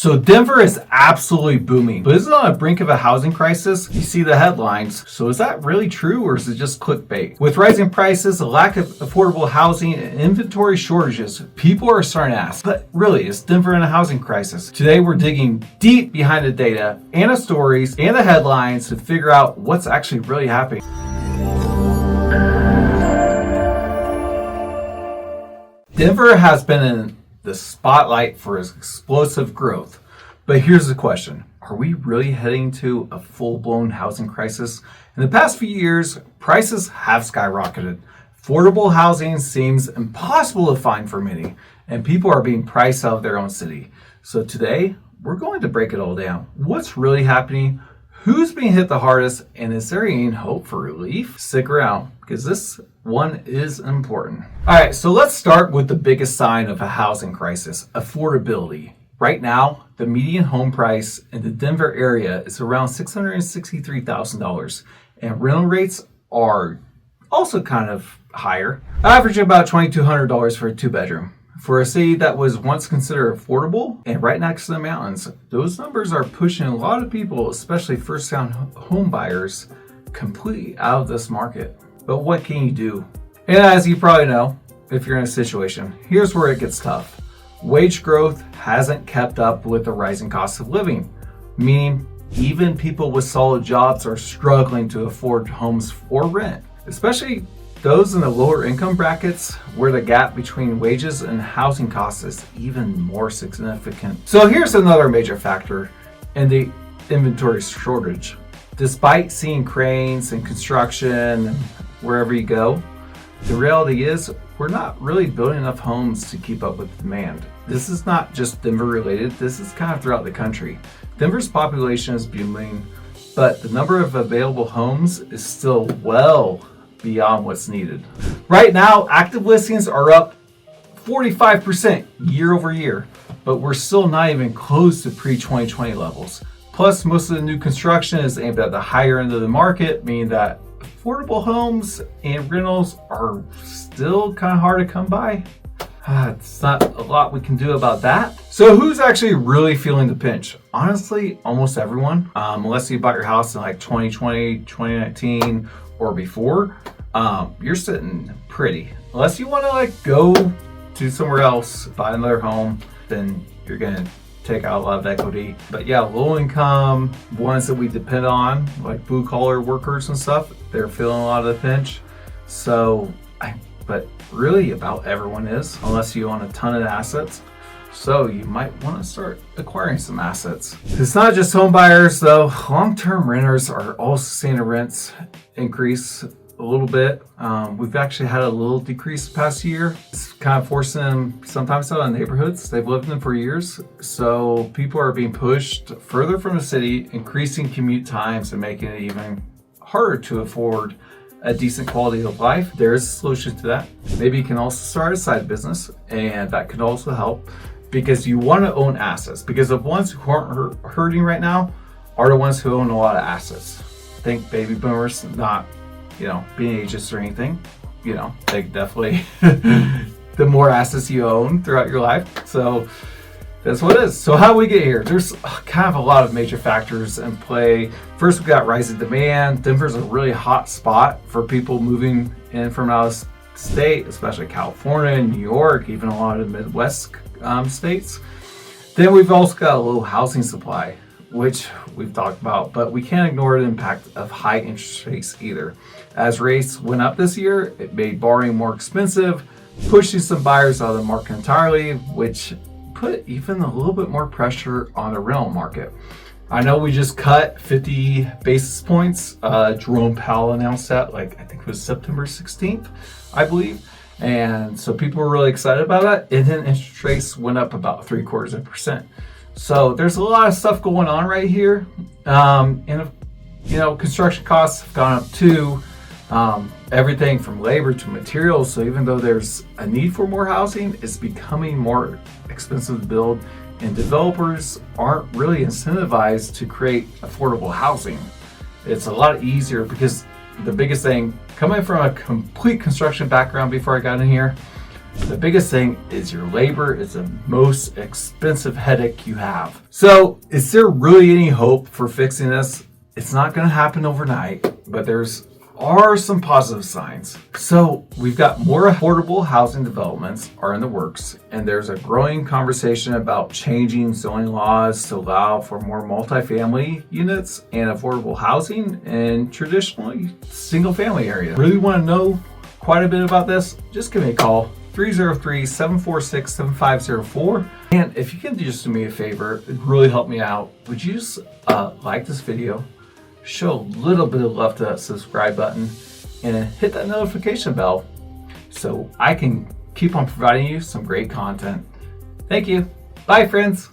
So Denver is absolutely booming, but is it on the brink of a housing crisis? You see the headlines. So is that really true, or is it just clickbait? With rising prices, a lack of affordable housing, and inventory shortages, people are starting to ask, but really, is Denver in a housing crisis? Today, we're digging deep behind the data and the stories and the headlines to figure out what's actually really happening. Denver has been in the spotlight for its explosive growth. But here's the question. Are we really heading to a full-blown housing crisis? In the past few years, prices have skyrocketed. Affordable housing seems impossible to find for many, and people are being priced out of their own city. So today, we're going to break it all down. What's really happening? Who's being hit the hardest? And is there any hope for relief? Stick around, because this one is important. All right, so let's start with the biggest sign of a housing crisis, affordability. Right now, the median home price in the Denver area is around $663,000, and rental rates are also kind of higher, averaging about $2,200 for a two-bedroom. For a city that was once considered affordable and right next to the mountains, those numbers are pushing a lot of people, especially first-time home buyers, completely out of this market. But what can you do? And as you probably know, if you're in a situation, here's where it gets tough. Wage growth hasn't kept up with the rising cost of living, meaning even people with solid jobs are struggling to afford homes or rent, especially those in the lower income brackets where the gap between wages and housing costs is even more significant. So here's another major factor in the inventory shortage. Despite seeing cranes and construction wherever you go, the reality is we're not really building enough homes to keep up with demand. This is not just Denver related, this is kind of throughout the country. Denver's population is booming, but the number of available homes is still well beyond what's needed. Right now, active listings are up 45% year over year, but we're still not even close to pre-2020 levels. Plus, most of the new construction is aimed at the higher end of the market, meaning that affordable homes and rentals are still kind of hard to come by. It's not a lot we can do about that. So who's actually really feeling the pinch? Honestly, almost everyone. Unless you bought your house in like 2020, 2019, or before, you're sitting pretty. Unless you want to like go to somewhere else, buy another home, then you're gonna take out a lot of equity. But yeah, low income, ones that we depend on, like blue collar workers and stuff, they're feeling a lot of the pinch. But really about everyone is, unless you own a ton of assets. So you might want to start acquiring some assets. It's not just home buyers though. Long-term renters are also seeing the rents increase a little bit. We've actually had a little decrease the past year. It's kind of forcing them sometimes out of neighborhoods they've lived in for years. So people are being pushed further from the city, increasing commute times and making it even harder to afford a decent quality of life. There's a solution to that. Maybe you can also start a side business, and that could also help because you want to own assets, because the ones who aren't hurting right now are the ones who own a lot of assets. Think baby boomers, not, being ageist or anything. They definitely, the more assets you own throughout your life. So that's what it is. So how do we get here? There's kind of a lot of major factors in play. First, we got rising demand. Denver's a really hot spot for people moving in from out of state, especially California, New York, even a lot of the Midwest states. Then we've also got a low housing supply, which we've talked about, but we can't ignore the impact of high interest rates either. As rates went up this year, it made borrowing more expensive, pushing some buyers out of the market entirely, which put even a little bit more pressure on the rental market. I know we just cut 50 basis points. Jerome Powell announced that, I think it was September 16th, I believe. And so people were really excited about that. And then interest rates went up about 0.75%. So there's a lot of stuff going on right here. Construction costs have gone up too. Everything from labor to materials. So even though there's a need for more housing, it's becoming more expensive to build, and developers aren't really incentivized to create affordable housing. It's a lot easier because the biggest thing, coming from a complete construction background before I got in here, The biggest thing is your labor is the most expensive headache you have. So is there really any hope for fixing this? It's not going to happen overnight, but there's are some positive signs. So we've got more affordable housing developments are in the works, and there's a growing conversation about changing zoning laws to allow for more multifamily units and affordable housing in traditionally single family areas. Really want to know quite a bit about this? Just give me a call, 303-746-7504. And if you can just do me a favor, it'd really help me out. Would you just like this video? Show a little bit of love to that subscribe button and hit that notification bell so I can keep on providing you some great content. Thank you. Bye, friends.